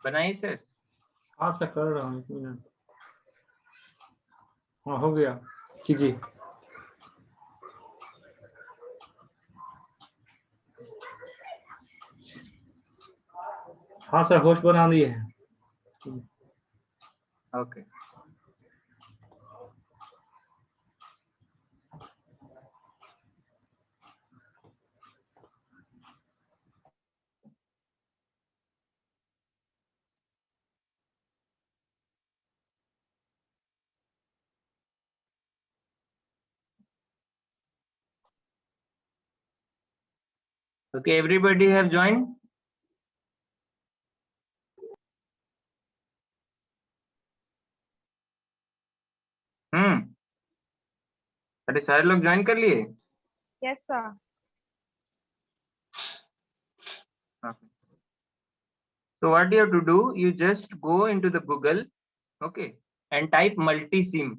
बनाइए सर। हाँ सर कर रहा हूँ, 1 मिनट। हाँ हो गया, कीजिए। हाँ सर होस्ट बना दिए हैं। Okay okay, everybody have joined. अरे सारे लोग ज्वाइन कर लिए? Yes, sir. Okay. So what you have to do, you just go into the Google, okay, and type multi-sim.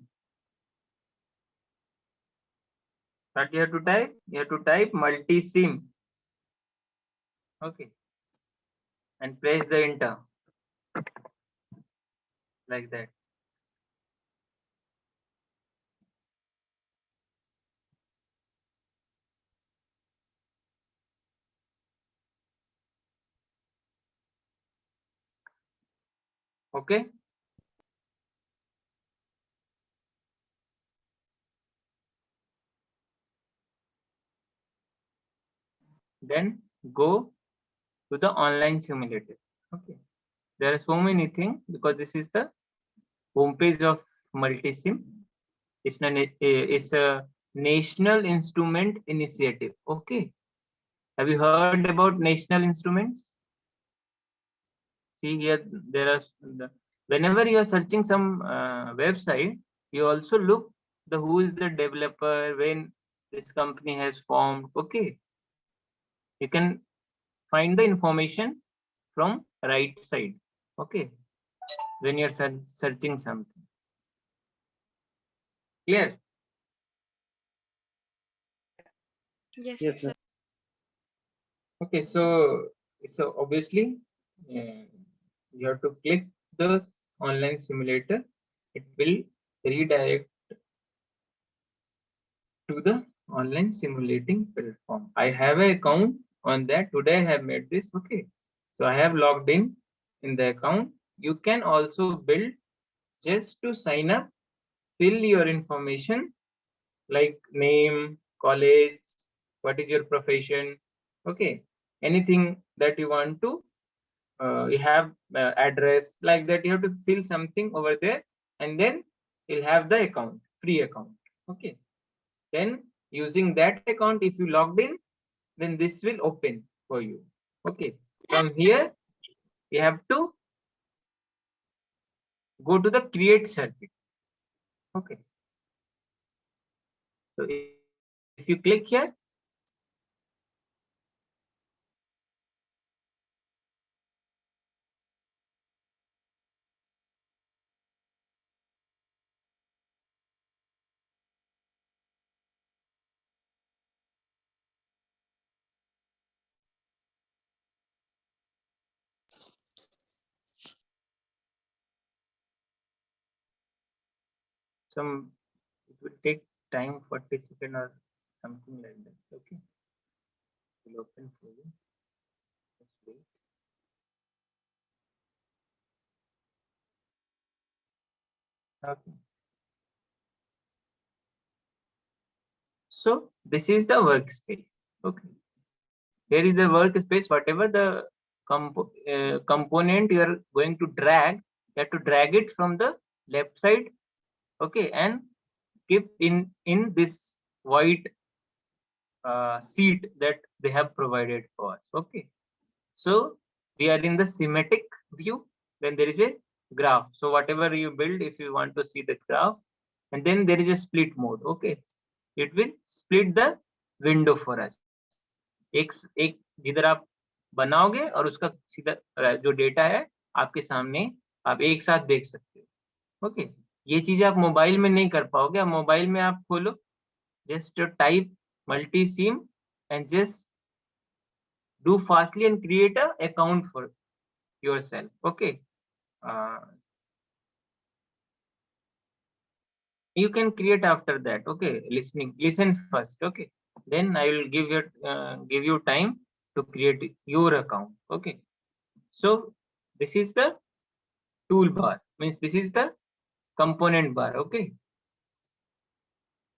What you have to type? You have to type multi-sim, okay, and press the enter like that. Okay. Then go to the online simulator. Okay. There are so many things because this is the homepage of multi-sim. It's a national instrument initiative. Okay. Have you heard about national instruments? See here, there are whenever you are searching some website, you also look the who is the developer, when this company has formed. Okay, you can find the information from right side. Okay, when you're searching something. Clear? Yes, Yes, sir. sir. Okay, so obviously you have to click the online simulator. It will redirect to the online simulating platform. I have an account on that. Today I have made this. Okay, so I have logged in the account. You can also build just to sign up, fill your information like name, college, what is your profession, okay, anything that you want to, you have address like that, you have to fill something over there, and then you'll have the account, free account. Okay, then using that account, if you logged in, then this will open for you. Okay, from here you have to go to the create circuit. Okay, so if you click here, some it will take time, 40 seconds or something like that. Okay, it will open for you. Just wait. Okay, so this is the workspace. Okay, here is the workspace. Whatever the component you are going to drag, you have to drag it from the left side. Okay, and keep in this white sheet that they have provided for us. Okay, so we are in the schematic view. Then there is a graph. So whatever you build, if you want to see the graph, and then there is a split mode. Okay, it will split the window for us. एक जिधर आप बनाओगे और उसका सीधा जो data है आपके सामने, आप एक साथ देख सकते हो. ओके, ये चीजें आप मोबाइल में नहीं कर पाओगे. आप मोबाइल में आप खोलो, just type multi-sim and just do fastly and create a account for yourself. Okay. You can create after that. Okay, listen first. Okay, then I will give you time to create your account. Okay, so this is the toolbar, means this is the component bar. Okay,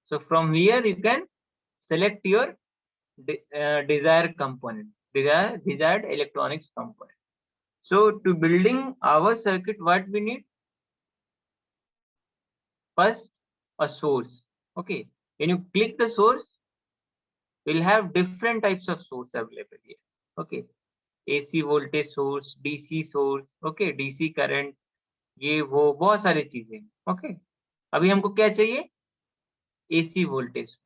so from here you can select your desired component, desired electronics component. So to building our circuit, what we need? First, a source. Okay, when you click the source, we'll have different types of source available here. Okay, AC voltage source, DC source, okay, DC current, ये वो बहुत सारी चीजें. Okay, अभी हमको क्या चाहिए? AC voltage.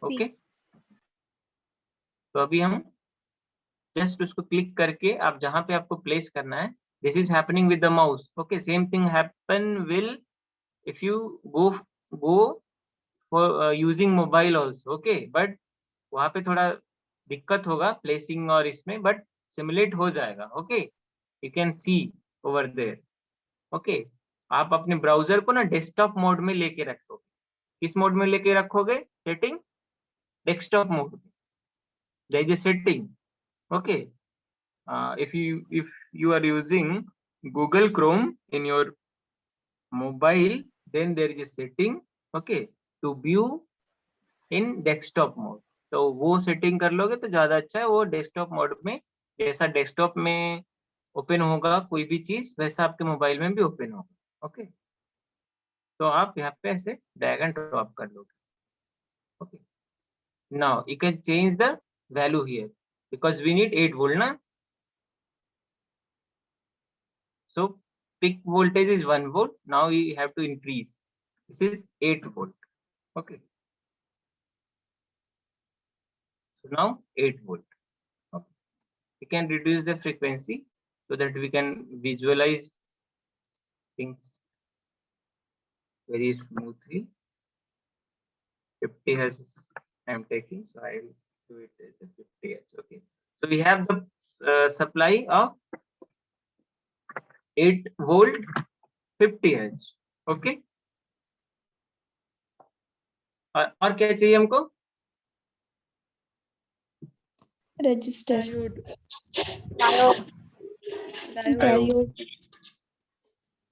Okay, तो अभी हम जस्ट उसको क्लिक करके आप जहां पे आपको प्लेस करना है, this is happening with the mouse. Okay, same thing happen will if you go for using mobile also. Okay, but वहां पे थोड़ा दिक्कत होगा प्लेसिंग और इसमें, बट सिमुलेट हो जाएगा. Okay, you can see over there. Okay, आप अपने ब्राउजर को ना डेस्कटॉप मोड में लेके रखोगे. किस मोड में लेके रखोगे? Setting desktop mode. There is a setting. Okay, if you are using Google Chrome in your mobile, then there is a setting, okay, to view in desktop mode. तो वो setting कर लोगे तो ज्यादा अच्छा है. वो डेस्कटॉप मोड में, जैसा डेस्कटॉप में ओपन होगा कोई भी चीज, वैसा आपके मोबाइल में भी ओपन होगा. ओके, तो आप यहाँ पे ऐसे ड्रैग एंड ड्रॉप कर लोगे. Okay, now you can change the value here because we need 8 volt ना. So peak voltage is 1 volt. Now we have to increase. This is 8 volt. Okay. So now 8 volt. Okay. We can reduce the frequency so that we can visualize things very smoothly. 50 hertz I am taking, so I will do it as a 50 hertz. Okay. So we have the supply of 8 volt 50 hertz. Okay. और क्या चाहिए हमको? Register. Diode.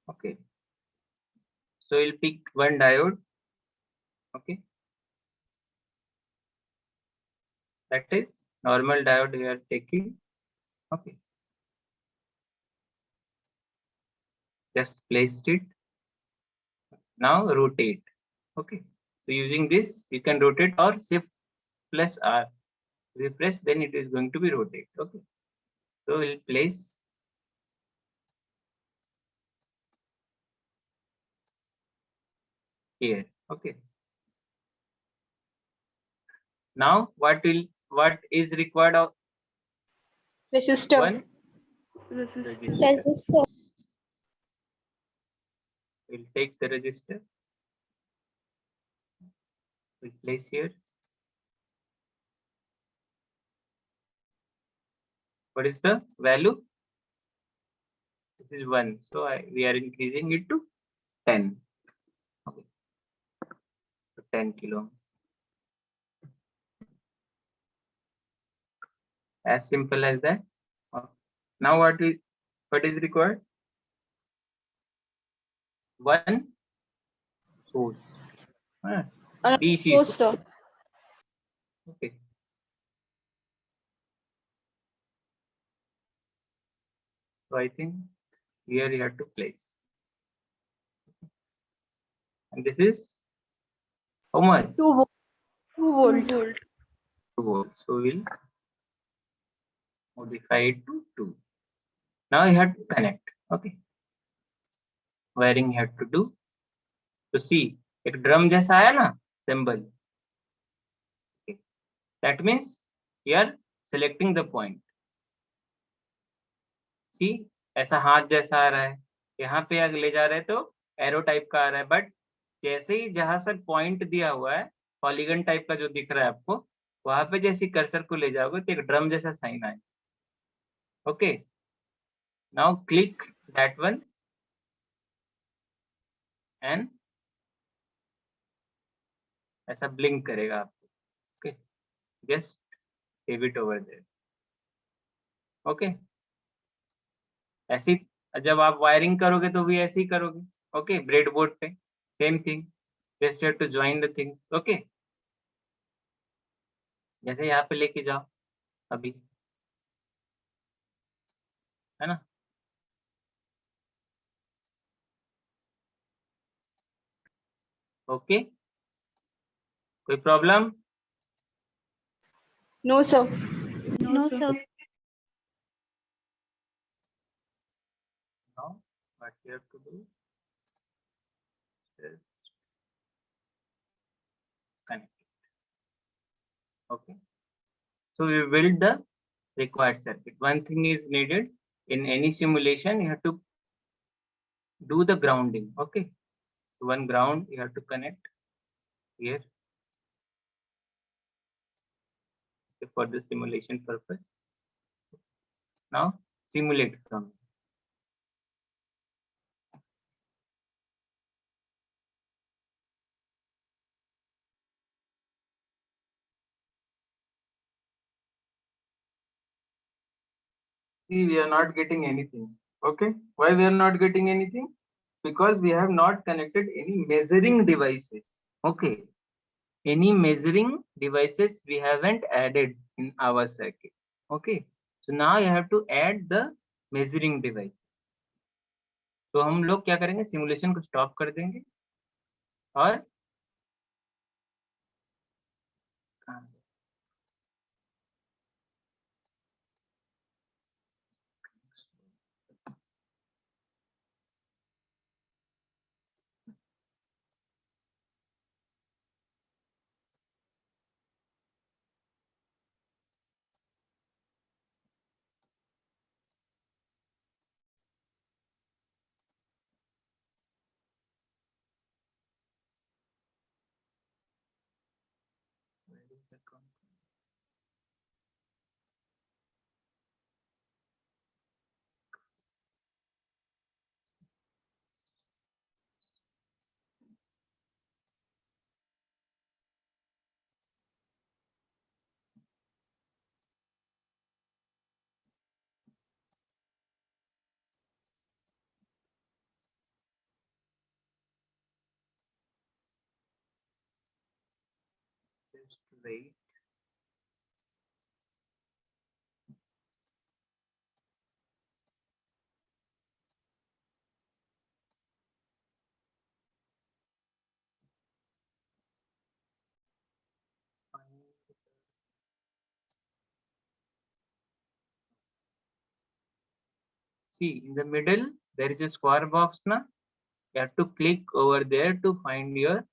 Okay, so we'll pick one diode. Okay, that is normal diode we are taking. Okay, just placed it. Now rotate. Okay, so using this you can rotate or shift plus R. If you press, then it is going to be rotate. Okay, so we'll place here. Okay, now what is required of Resistor. one resistor. Register. We'll take the resistor. We'll place here. What is the value? This is 1, so we are increasing it to 10. Okay, so 10 kilo. As simple as that. Now what is required? One source. DC source. Okay. So I think here you have to place. And this is how much? 2 volt. 2 volt. 2 volts. So we'll modify it to 2. Now you have to connect. Okay. Wiring you have to do. So see, एक drum जैसा आया ना symbol. Okay. That means you are selecting the point. See, ऐसा हाथ जैसा आ रहा है, यहाँ पे अगर ले जा रहे तो एरो टाइप का आ रहा है, बट जैसे ही जहां से पॉइंट दिया हुआ है पॉलीगन टाइप का जो दिख रहा है आपको, वहां पे जैसे कर्सर को ले जाओगे तो एक ड्रम जैसा साइन आएगा. Okay, Now click that one and ऐसा blink करेगा आपको. Okay, just save it over there. Okay, ऐसी जब आप वायरिंग करोगे तो भी ऐसे ही करोगे. ओके, ब्रेड बोर्ड पे same thing, just you have to join the things. Okay, जैसे यहाँ पे लेके जाओ अभी, है ना. ओके, कोई problem? No, sir. No, sir. Now what you have to do is connect. Okay, so we build the required circuit. One thing is needed in any simulation, you have to do the grounding. Okay, so one ground you have to connect here for the simulation purpose. Now simulate from. See, we are not getting anything. Okay, why we are not getting anything? Because we have not connected any measuring devices. Okay, any measuring devices we haven't added in our circuit. Okay, so now you have to add the measuring device. तो हम लोग क्या करेंगे, simulation को stop कर देंगे और just wait. See, in the middle there is a square box na. You have to click over there to find your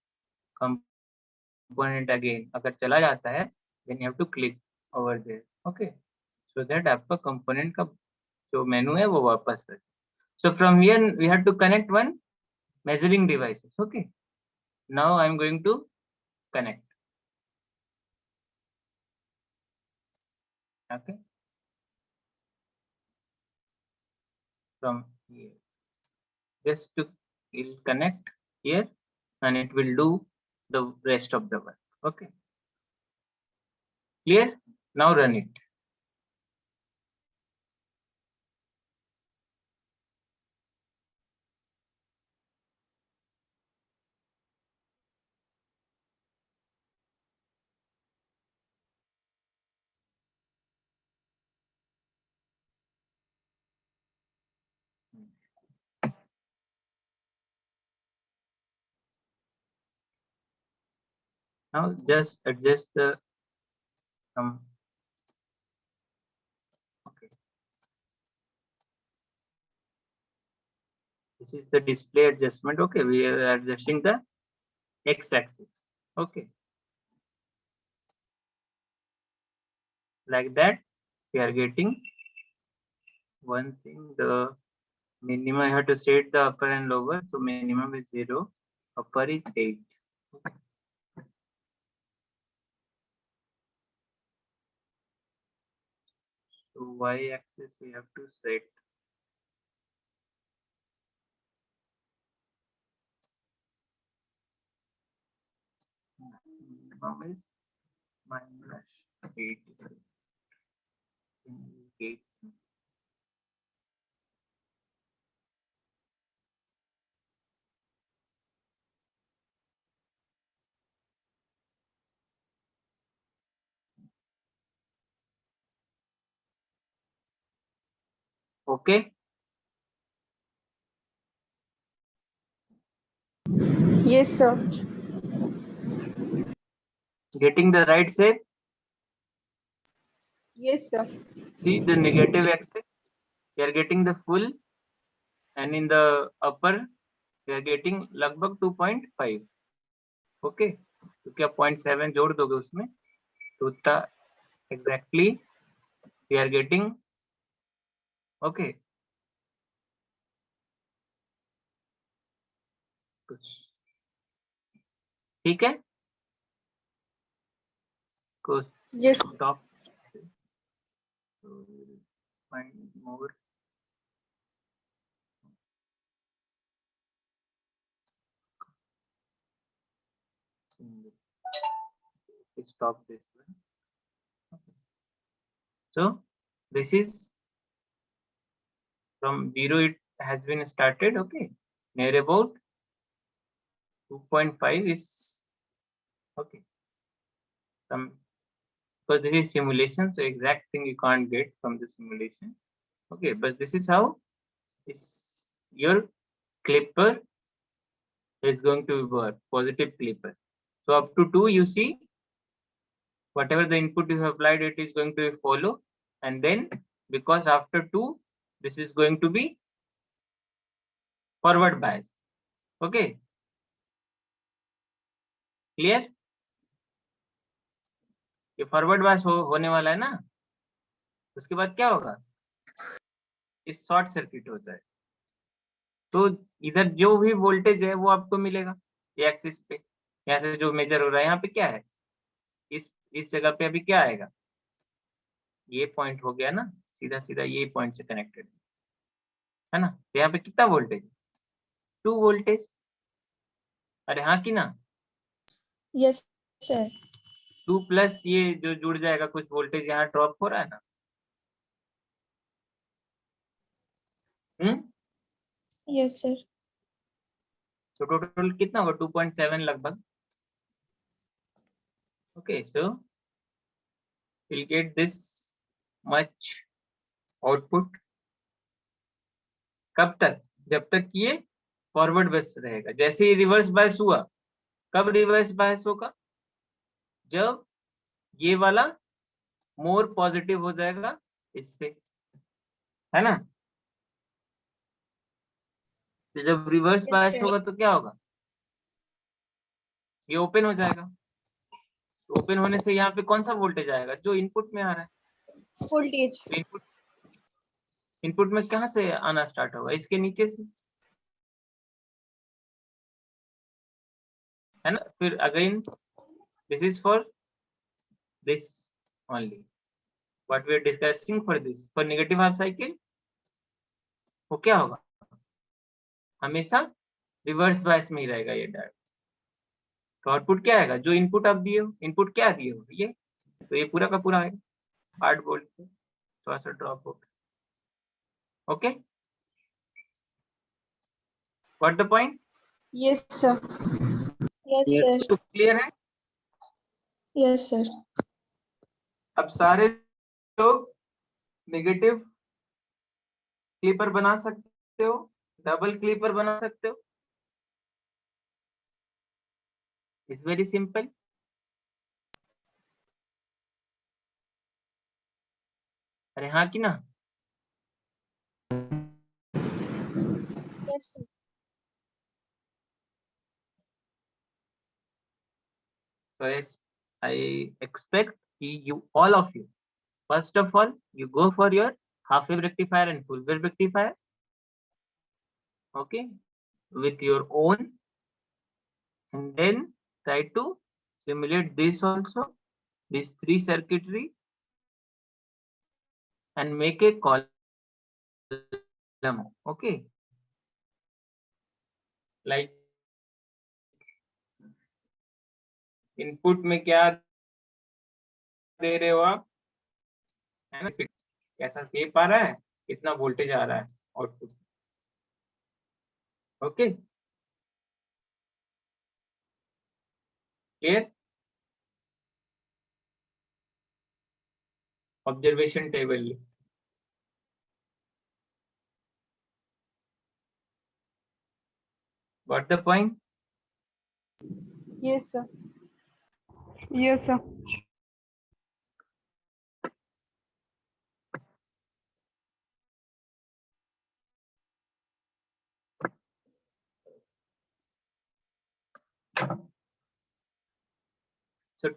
component again. अगर चला जाता है, then you have to click over there. Okay, so that आपका component का जो menu है वो वापस है. So from here we have to connect one measuring devices. Okay, now I'm going to connect. Okay, from here, just to will connect here and it will do the rest of the work. Okay, clear? Now run it. Now just adjust the okay. This is the display adjustment. Okay, we are adjusting the x-axis. Okay, like that we are getting one thing. The minimum I have to set the upper and lower. So minimum is 0, upper is 8. Okay. So y-axis we have to set maximum is -85. Okay. Okay. Yes, sir. Getting the right shape. Yes, sir. See the negative axis. We are getting the full, and in the upper we are getting लगभग 2.5. Okay, तो क्या 0.7 जोड़ दोगे उसमें तो उतना exactly we are getting. Okay, कुछ ठीक है. कुछ Yes. Top find more. Stop this one. Okay. So this is from 0 it has been started. Okay, near about 2.5 is okay. Some because this is simulation, so exact thing you can't get from the simulation. Okay, but this is how is your clipper is going to work, positive clipper. So up to 2 you see whatever the input you have applied, it is going to follow, and then because after 2 this is going to be forward bias. Okay, clear? ये forward bias होने वाला है ना, उसके बाद क्या होगा, इस शॉर्ट सर्किट होता है, तो इधर जो भी वोल्टेज है वो आपको मिलेगा ये एक्सिस पे. यहाँ से जो मेजर हो रहा है यहाँ पे क्या है, इस जगह पे अभी क्या आएगा, ये पॉइंट हो गया ना, सीधा सीधा ये पॉइंट से कनेक्टेड है ना. तो यहाँ पे कितना वोल्टेज, 2 वोल्टेज. अरे हाँ कि ना, Yes, sir. 2 प्लस ये जो जुड़ जाएगा कुछ वोल्टेज यहाँ ड्रॉप हो रहा है ना. Yes, sir. तो टोटल कितना होगा, 2.7 लगभग. Okay, so we'll get this much output. कब तक, जब तक ये फॉरवर्ड बायस रहेगा. जैसे ही रिवर्स बायस हुआ, कब रिवर्स बायस होगा, जब ये वाला मोर पॉजिटिव हो जाएगा इससे, है ना. तो जब रिवर्स Yes, बायस sir. होगा तो क्या होगा, ये ओपन हो जाएगा. तो ओपन होने से यहाँ पे कौन सा वोल्टेज आएगा, जो इनपुट में आ रहा है. Voltage. तो इनपुट में कहाँ से आना स्टार्ट होगा, इसके नीचे से, है ना. फिर again this is for this only, what we are discussing for this, for negative half cycle वो क्या होगा, हमेशा रिवर्स बायस में ही रहेगा ये डायोड. तो आउटपुट क्या आएगा, जो इनपुट आप दिए हो, इनपुट क्या दिए हो ये, तो ये पूरा का पूरा आएगा 8 वोल्ट पे, थोड़ा सा ड्रॉप हो गया. Okay, what the point. Yes, sir. Yes, sir. तो क्लियर है. Yes, sir. अब सारे लोग नेगेटिव क्लिपर बना सकते हो, डबल क्लिपर बना सकते हो. It's very simple. अरे हाँ कि ना. Yes, sir. So yes, I expect you all of you, first of all you go for your half wave rectifier and full wave rectifier, okay, with your own, and then try to simulate this also, these 3 circuitry, and make a column. Okay, like input में क्या दे रहे हो आप, है ना, कैसा shape आ रहा है, कितना वोल्टेज आ रहा है output. Okay, clear. Observation table, what the point. Yes, sir. Yes, sir. So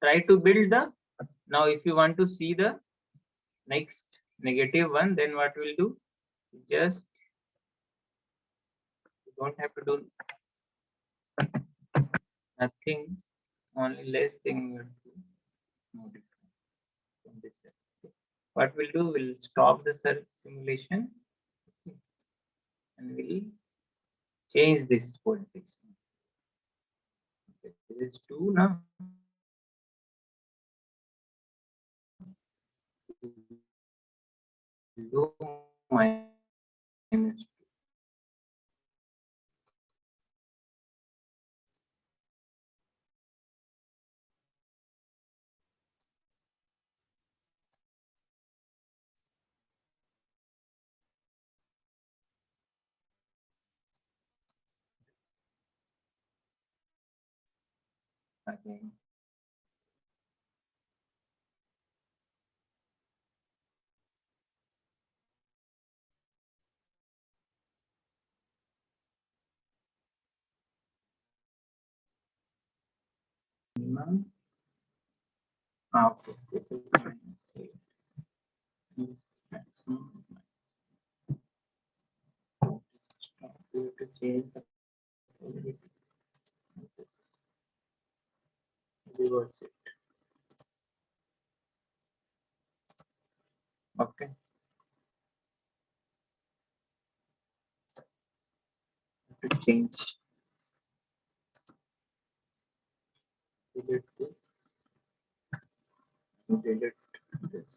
try to build the, now if you want to see the next negative one, then what we'll do, just you don't have to do nothing, only less thing you have to modify from this set. What we'll do, we'll stop the simulation and we'll change this voltage. Okay, this is 2 now. Low minus 2. Again. Minimum. Okay. This is minus 8. Maximum. We have to change the polarity. Reverse it. Okay. To change. Delete this. Delete this.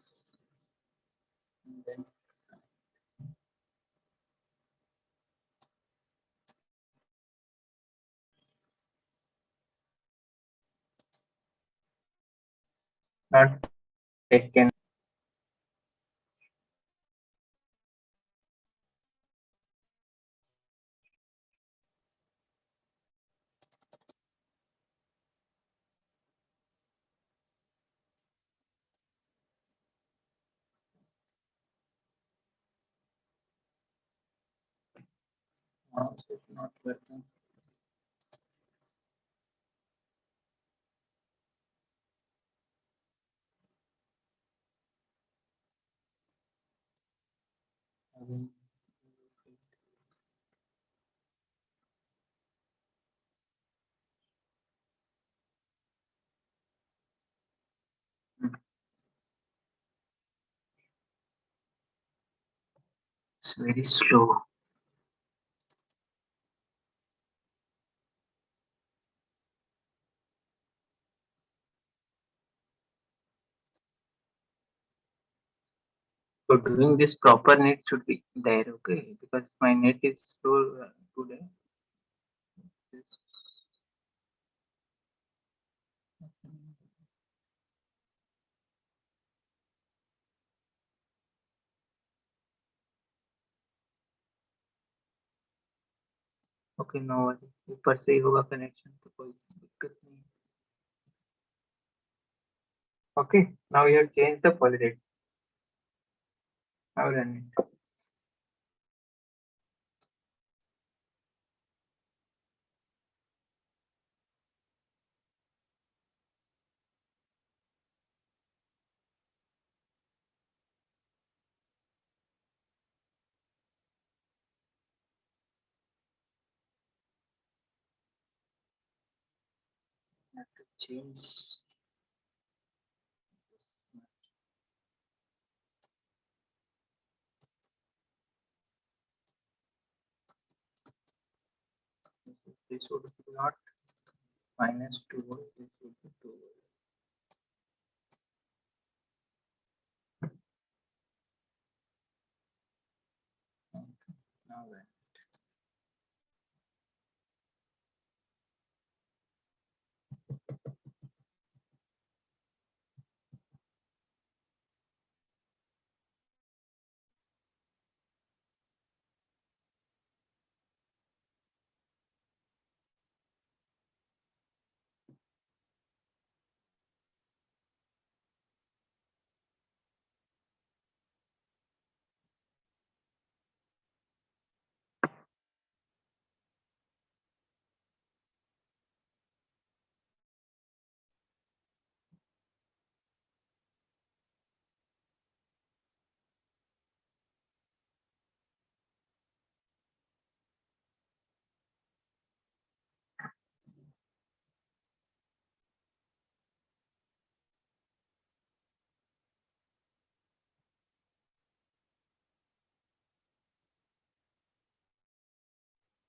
And then not taken. Mouse is not working. Again. It's very slow. So doing this proper net should be there, okay? Because my net is slow today. Okay, no worry, ऊपर से ही होगा connection, तो कोई दिक्कत नहीं। Okay, now you have change the polarity. Now run it. I have to change. This would not minus 2 volt, this would be 2 volt. Okay, now then.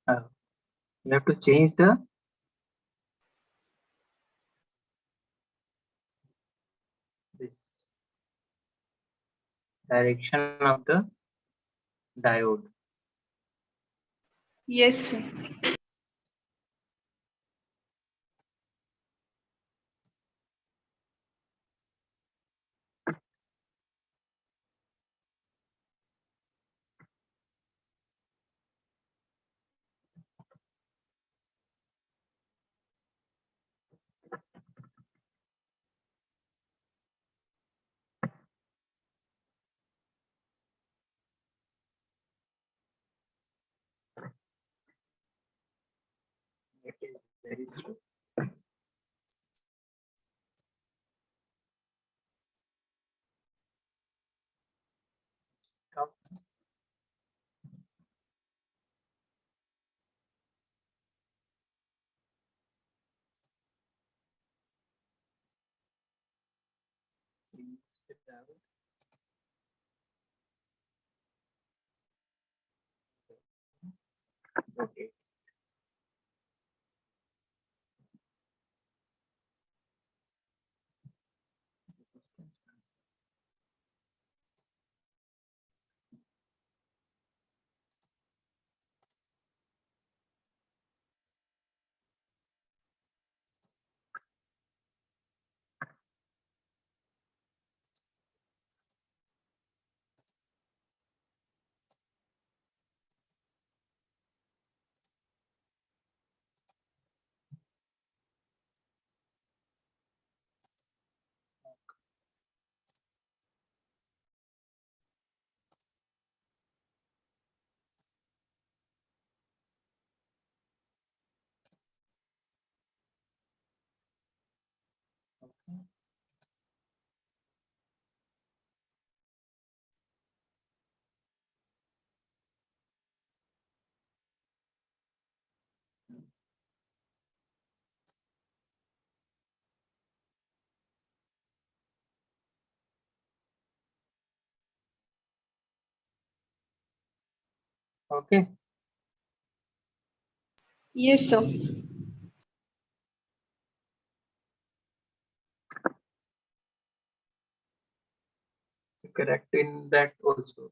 You have to change the this direction of the diode. Yes, sir. It is very slow. Stop. Change the diode. Okay. Okay. Okay. Yes, sir. Correct in that also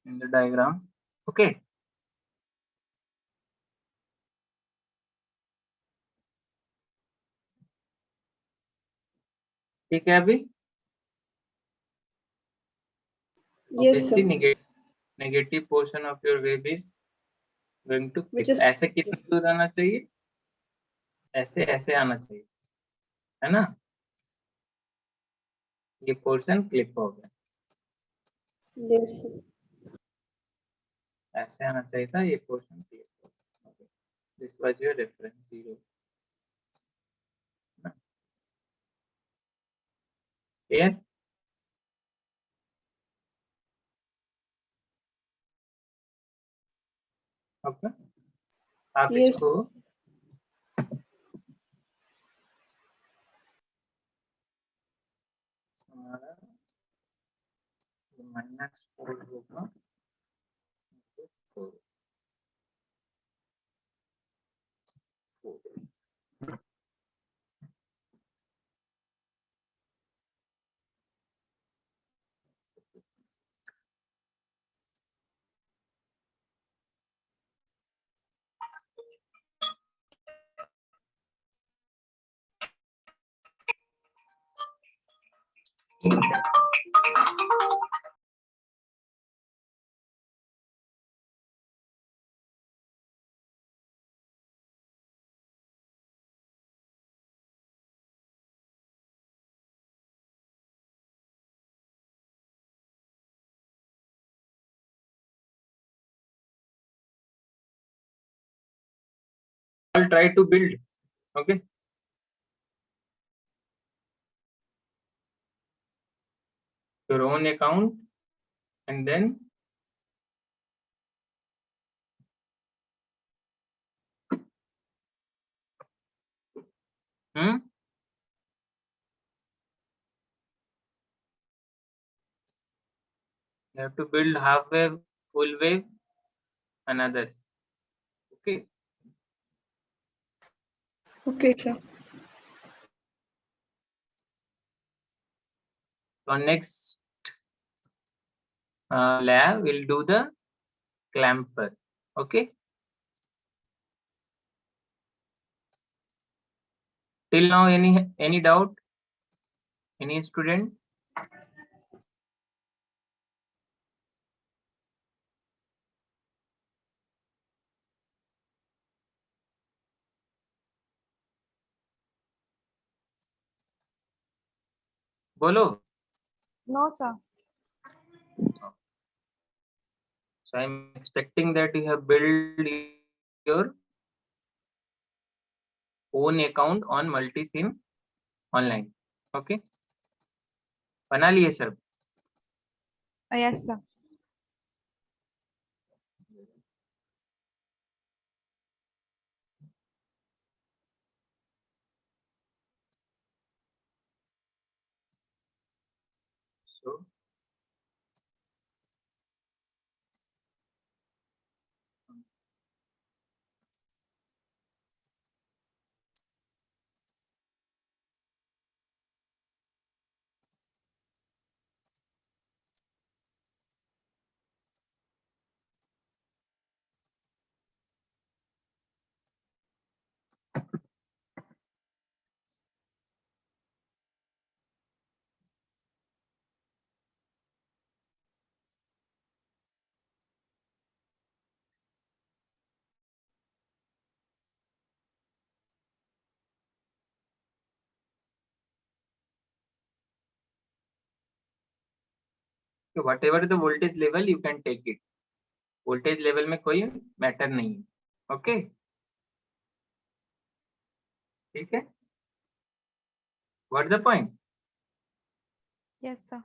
in the diagram. Okay. ठीक है अभी Yes, sir. obviously negative portion of your wave is going to Which clip. is ऐसे कितना दूर आना चाहिए ऐसे ऐसे आना चाहिए है ना ये पोर्शन क्लिप हो गया yes, sir. ऐसे आना चाहिए था ये पोर्शन क्लिप हो गया okay. This was your reference 0 clear okay आप Yes. इसको हमारा -4 होगा 4 4 I'll try to build. Okay. Your own account, and then you have to build half wave, full wave, and others. Okay. Okay, sir. So next lab we'll do the clamper. Okay. Till now, any doubt? Any student? Bolo. No, sir. So I'm expecting that you have built your own account on multi-sim online. Okay. बना लिए सब? Yes, sir. So whatever the voltage level, you can take it. Voltage level में कोई matter नहीं है. Okay. ठीक है? What the point? Yes, sir.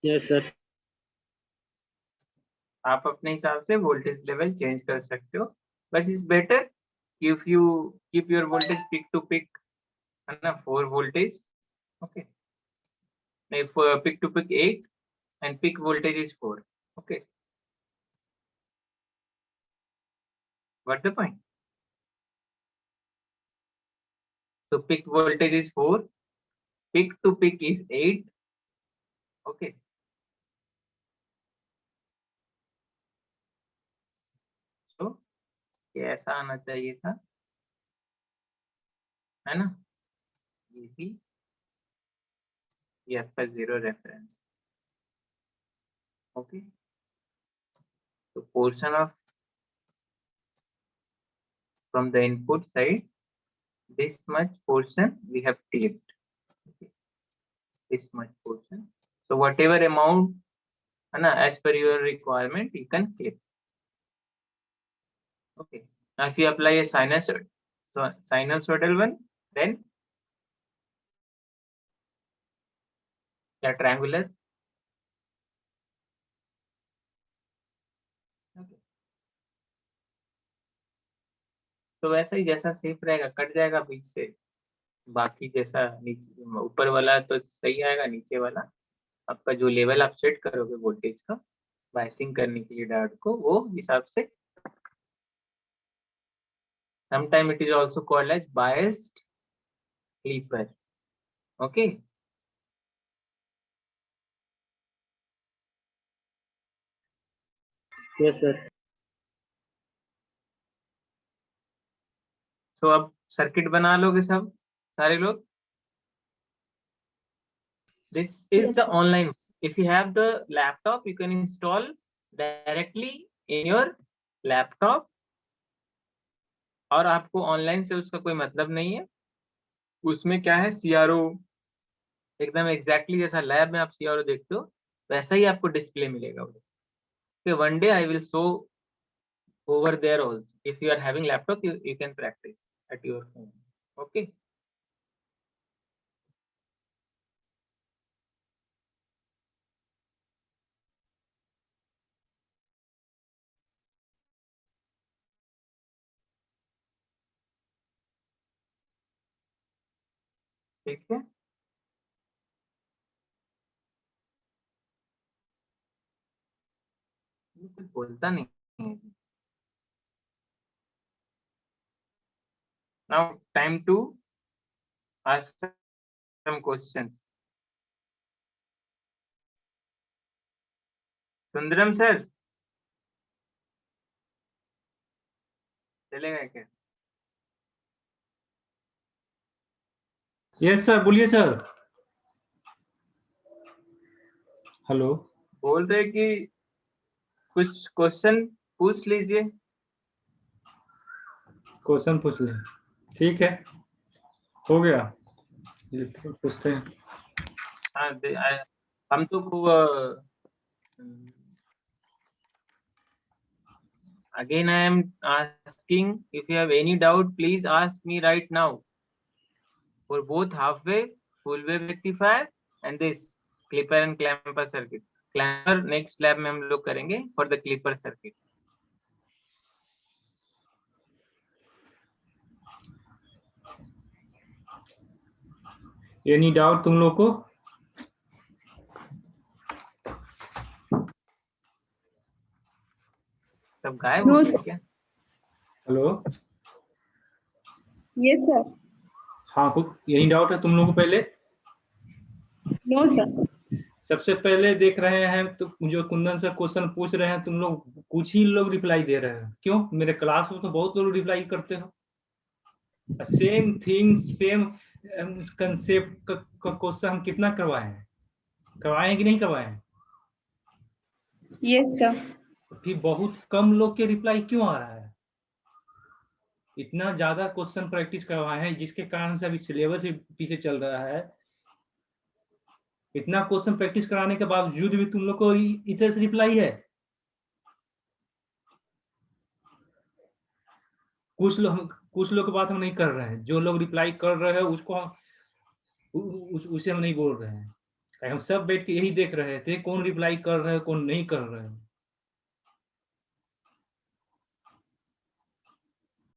Yes, sir. आप अपने हिसाब से वोल्टेज लेवल चेंज कर सकते हो, but is better if you keep your voltage peak to peak, है ना, 4 voltage. Okay. If pick to pick 8 and peak voltage is 4. Okay. What the point? So peak voltage is 4, peak to peak is 8. Okay. So ये ऐसा आना चाहिए था, है ना? ये भी ये आपका 0 reference. Okay. So portion of from the input side, this much portion we have clipped. Okay. This much portion. So whatever amount, Anna, as per your requirement, you can clip. Okay. Now if you apply a sinusoid, so sinusoidal one, then the triangular. Okay. तो वैसा ही जैसा safe रहेगा, cut जाएगा बीच से, बाकी जैसा नीचे ऊपर वाला तो सही आएगा, नीचे वाला आपका जो लेवल आप सेट करोगे वोल्टेज का बायसिंग करने के लिए डायोड को, वो हिसाब से. Sometimes it is also called as biased clipper. Okay. Yes, sir. सो अब सर्किट बना लोगे सब सारे लोग. This is Yes, the sir. online. If you have the laptop, you can install directly in your laptop. और आपको ऑनलाइन से उसका कोई मतलब नहीं है. उसमें क्या है, CRO एकदम एग्जैक्टली जैसा लैब में आप CRO देखते हो वैसा ही आपको डिस्प्ले मिलेगा. One day I will show over there also. If you are having laptop, you can practice at your home. Okay. ठीक है. कुछ बोलता नहीं है. Now time to ask some questions. Sundaram sir चलेगा क्या? यस सर, बोलिए सर. हेलो. बोल रहे कि कुछ क्वेश्चन पूछ लीजिए. क्वेश्चन पूछ ले. ठीक है, हो गया. ये तो पूछते हैं. हाँ हम तो again I am asking, if you have any doubt please ask me right now for both half wave, full wave rectifier and this clipper and clamper circuit. Clamper next lab में हम लोग करेंगे for the clipper circuit. Any doubt तुम लोग को? सब गायब No, हो गए sir. क्या? हेलो. Yes, sir. हाँ, एनी डाउट है तुम लोग को? पहले No, sir. सबसे पहले देख रहे हैं तो जो कुंदन सर क्वेश्चन पूछ रहे हैं, तुम लोग कुछ ही लोग रिप्लाई दे रहे हैं. क्यों? मेरे क्लास में तो बहुत लोग रिप्लाई करते हो. सेम थिंग, सेम कंसेप्ट का क्वेश्चन हम कितना करवाए हैं? करवाए हैं कि नहीं करवाए हैं? Yes, sir. फिर बहुत कम लोग के रिप्लाई क्यों आ रहा है? इतना ज्यादा क्वेश्चन प्रैक्टिस करवाए हैं जिसके कारण से अभी सिलेबस ही पीछे चल रहा है. इतना क्वेश्चन प्रैक्टिस कराने के बावजूद भी तुम लोग को इधर से रिप्लाई है. कुछ लोग की बात हम नहीं कर रहे हैं. जो लोग रिप्लाई कर रहे हैं उसको उसे हम नहीं बोल रहे हैं. हम सब बैठ के यही देख रहे थे कौन रिप्लाई कर रहे हैं कौन नहीं कर रहे हैं.